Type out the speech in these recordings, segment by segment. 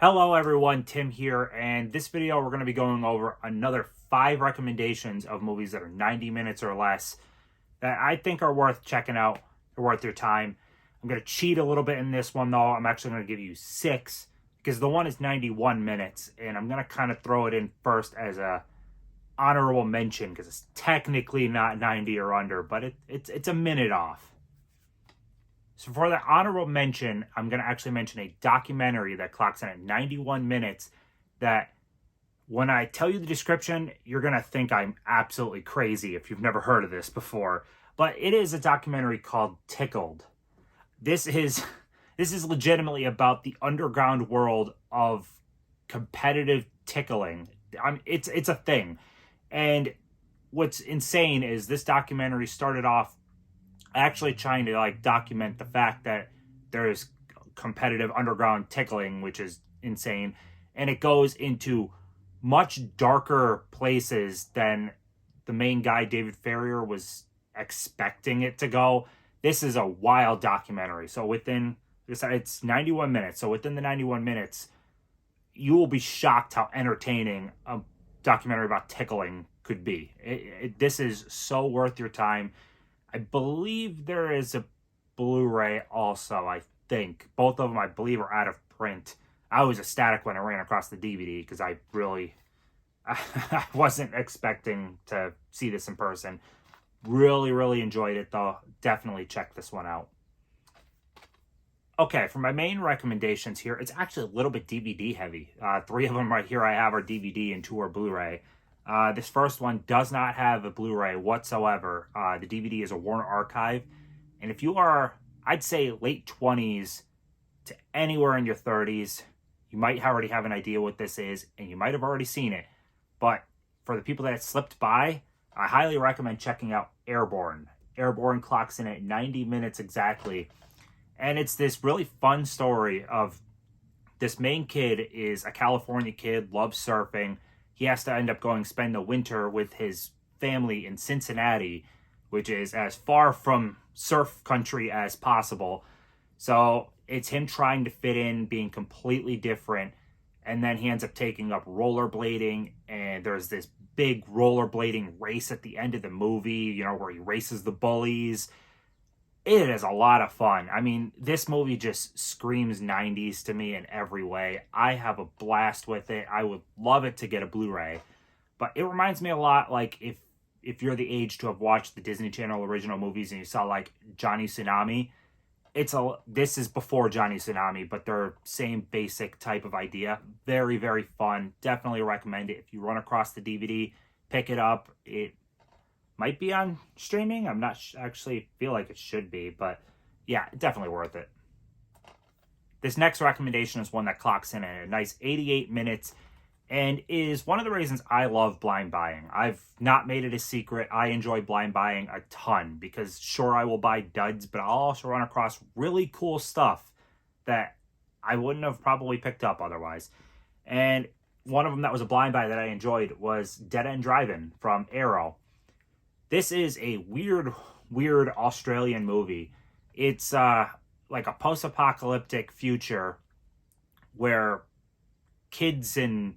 Hello everyone, Tim here, and this video we're going to be going over another 5 recommendations of movies that are 90 minutes or less that I think are worth checking out, they're worth your time. I'm going to cheat a little bit in this one though. I'm actually going to give you 6 because the one is 91 minutes, and I'm going to kind of throw it in first as a honorable mention because it's technically not 90 or under, but it's a minute off. So for the honorable mention, I'm going to actually mention a documentary that clocks in at 91 minutes that when I tell you the description, you're going to think I'm absolutely crazy if you've never heard of this before. But it is a documentary called Tickled. This is legitimately about the underground world of competitive tickling. It's a thing. And what's insane is this documentary started off actually trying to document the fact that there's competitive underground tickling, which is insane, and it goes into much darker places than the main guy David Ferrier was expecting it to go. This is a wild documentary. So within this, it's 91 minutes. So within the 91 minutes, you will be shocked how entertaining a documentary about tickling could be. This is so worth your time. I believe there is a Blu-ray also, I think. Both of them, I believe, are out of print. I was ecstatic when I ran across the DVD because I wasn't expecting to see this in person. Really enjoyed it, though. Definitely check this one out. Okay, for my main recommendations here, it's actually a little bit DVD heavy. 3 of them right here I have are DVD and 2 are Blu-ray. This first one does not have a Blu-ray whatsoever. The DVD is a Warner Archive. And if you are, I'd say, late 20s to anywhere in your 30s, you might already have an idea what this is, and you might have already seen it. But for the people that it slipped by, I highly recommend checking out Airborne. Airborne clocks in at 90 minutes exactly. And it's this really fun story of this main kid is a California kid, loves surfing. He has to end up going spend the winter with his family in Cincinnati, which is as far from surf country as possible. So it's him trying to fit in, being completely different. And then he ends up taking up rollerblading. And there's this big rollerblading race at the end of the movie, where he races the bullies. It is a lot of fun. I mean, this movie just screams 90s to me in every way. I have a blast with it. I would love it to get a Blu-ray. But it reminds me a lot like if you're the age to have watched the Disney Channel original movies and you saw like Johnny Tsunami. This is before Johnny Tsunami, but they're same basic type of idea. Very fun. Definitely recommend it. If you run across the DVD, pick it up. It might be on streaming. I'm not actually feel like it should be, but yeah, definitely worth it. This next recommendation is one that clocks in at a nice 88 minutes and is one of the reasons I love blind buying. I've not made it a secret. I enjoy blind buying a ton because sure, I will buy duds, but I'll also run across really cool stuff that I wouldn't have probably picked up otherwise. And one of them that was a blind buy that I enjoyed was Dead End Drive-In from Arrow. This is a weird Australian movie. It's like a post-apocalyptic future where kids into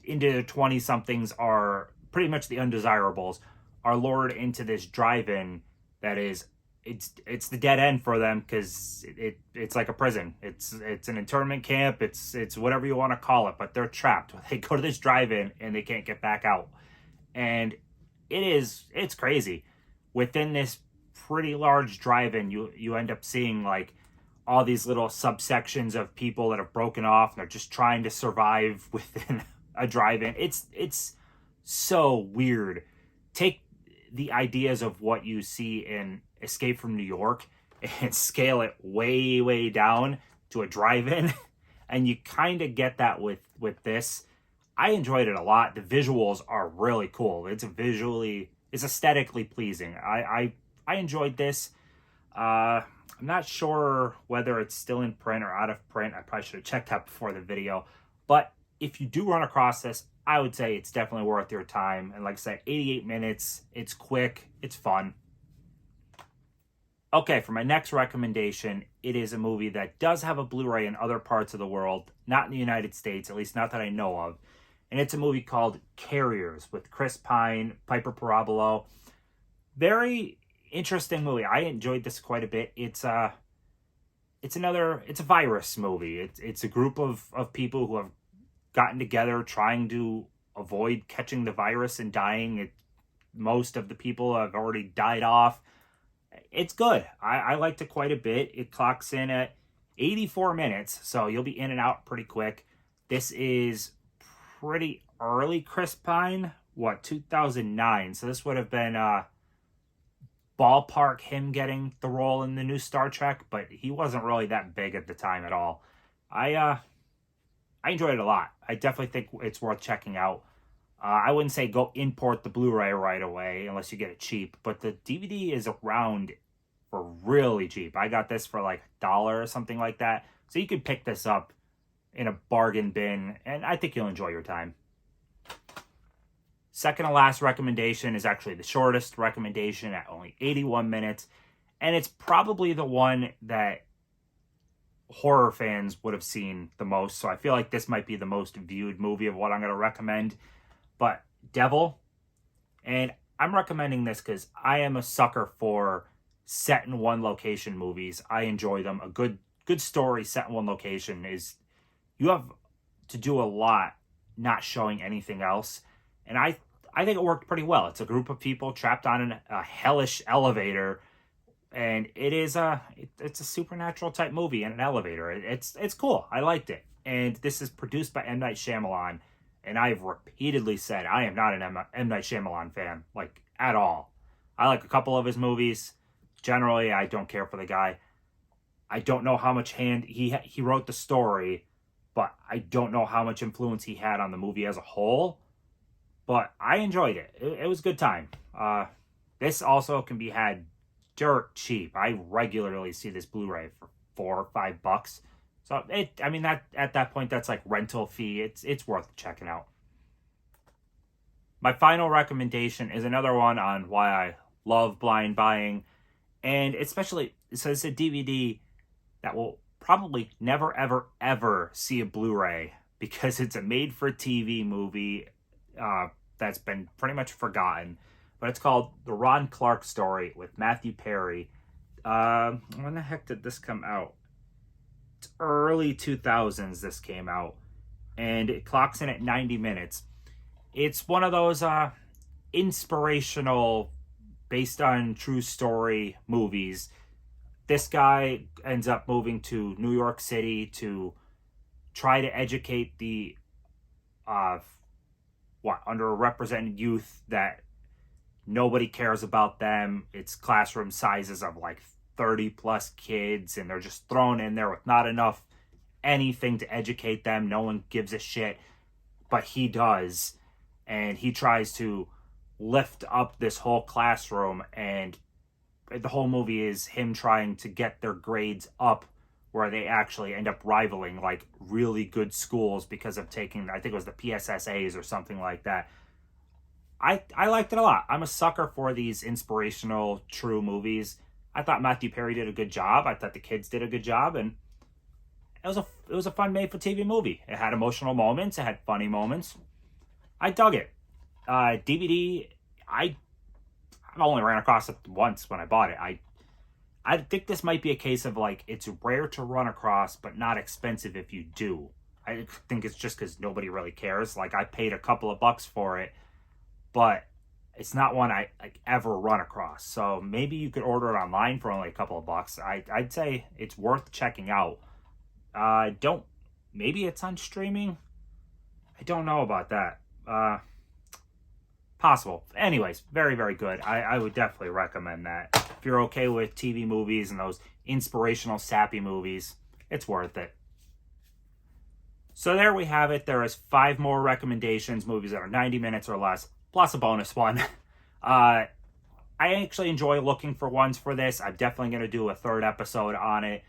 their 20-somethings are pretty much the undesirables, are lured into this drive-in that is, it's the dead end for them because it's like a prison. It's an internment camp. It's whatever you want to call it, but they're trapped. They go to this drive-in and they can't get back out. And it's crazy. Within this pretty large drive-in, you end up seeing like all these little subsections of people that have broken off and they're just trying to survive within a drive-in. It's so weird. Take the ideas of what you see in Escape from New York and scale it way down to a drive-in, and you kind of get that with this. I enjoyed it a lot. The visuals are really cool. It's aesthetically pleasing. I enjoyed this. I'm not sure whether it's still in print or out of print. I probably should have checked that before the video. But if you do run across this, I would say it's definitely worth your time. And like I said, 88 minutes. It's quick. It's fun. Okay, for my next recommendation, it is a movie that does have a Blu-ray in other parts of the world, not in the United States, at least not that I know of. And it's a movie called Carriers with Chris Pine, Piper Perabolo. Very interesting movie. I enjoyed this quite a bit. It's a virus movie. It's a group of people who have gotten together trying to avoid catching the virus and dying. Most of the people have already died off. It's good. I liked it quite a bit. It clocks in at 84 minutes, so you'll be in and out pretty quick. This is pretty early Chris Pine, 2009. So this would have been ballpark him getting the role in the new Star Trek, but he wasn't really that big at the time at all. I enjoyed it a lot. I definitely think it's worth checking out. I wouldn't say go import the Blu-ray right away unless you get it cheap, but the DVD is around for really cheap. I got this for like $1 or something like that, so you can pick this up in a bargain bin, and I think you'll enjoy your time. Second to last recommendation is actually the shortest recommendation at only 81 minutes, and it's probably the one that horror fans would have seen the most, so I feel like this might be the most viewed movie of what I'm going to recommend. But Devil, and I'm recommending this because I am a sucker for set in one location movies. I enjoy them. A good story set in one location is, you have to do a lot not showing anything else, and I think it worked pretty well. It's a group of people trapped on a hellish elevator, and it's a supernatural type movie in an elevator. It's cool. I liked it, and this is produced by M. Night Shyamalan. And I've repeatedly said I am not an M. Night Shyamalan fan, like, at all. I like a couple of his movies. Generally, I don't care for the guy. I don't know how much hand he wrote the story, but I don't know how much influence he had on the movie as a whole. But I enjoyed it. It was a good time. This also can be had dirt cheap. I regularly see this Blu-ray for $4 or $5. So that at that point, that's like rental fee. It's worth checking out. My final recommendation is another one on why I love blind buying, and especially, so it's a DVD that will probably never ever ever see a Blu-ray because it's a made-for-TV movie that's been pretty much forgotten. But it's called The Ron Clark Story with Matthew Perry. When the heck did this come out? Early 2000s this came out, and it clocks in at 90 minutes. It's one of those inspirational, based on true story movies. This guy ends up moving to New York City to try to educate the underrepresented youth that nobody cares about them. It's classroom sizes of like 30 plus kids, and they're just thrown in there with not enough anything to educate them. No one gives a shit, but he does, and he tries to lift up this whole classroom, and the whole movie is him trying to get their grades up where they actually end up rivaling like really good schools because of taking, I think it was the PSSAs or something like that. I liked it a lot. I'm a sucker for these inspirational true movies. I thought Matthew Perry did a good job. I thought the kids did a good job, and it was a fun made-for-TV movie. It had emotional moments. It had funny moments. I dug it. DVD, I've only ran across it once when I bought it. I think this might be a case of like, it's rare to run across, but not expensive if you do. I think it's just because nobody really cares. Like, I paid a couple of bucks for it, but it's not one I like ever run across. So maybe you could order it online for only a couple of bucks. I'd say it's worth checking out. Maybe it's on streaming. I don't know about that. Possible. Anyways, very, very good. I would definitely recommend that. If you're okay with TV movies and those inspirational, sappy movies, it's worth it. So there we have it. There is 5 more recommendations, movies that are 90 minutes or less, plus a bonus one. I actually enjoy looking for ones for this. I'm definitely going to do a 3rd episode on it.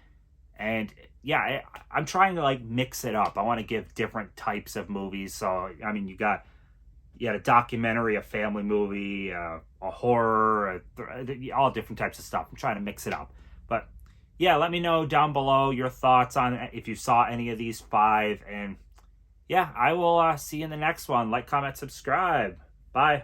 And yeah, I'm trying to like mix it up. I want to give different types of movies. So, I mean, you you had a documentary, a family movie, a horror, all different types of stuff. I'm trying to mix it up. But yeah, let me know down below your thoughts on if you saw any of these 5. And yeah, I will see you in the next one. Like, comment, subscribe. Bye.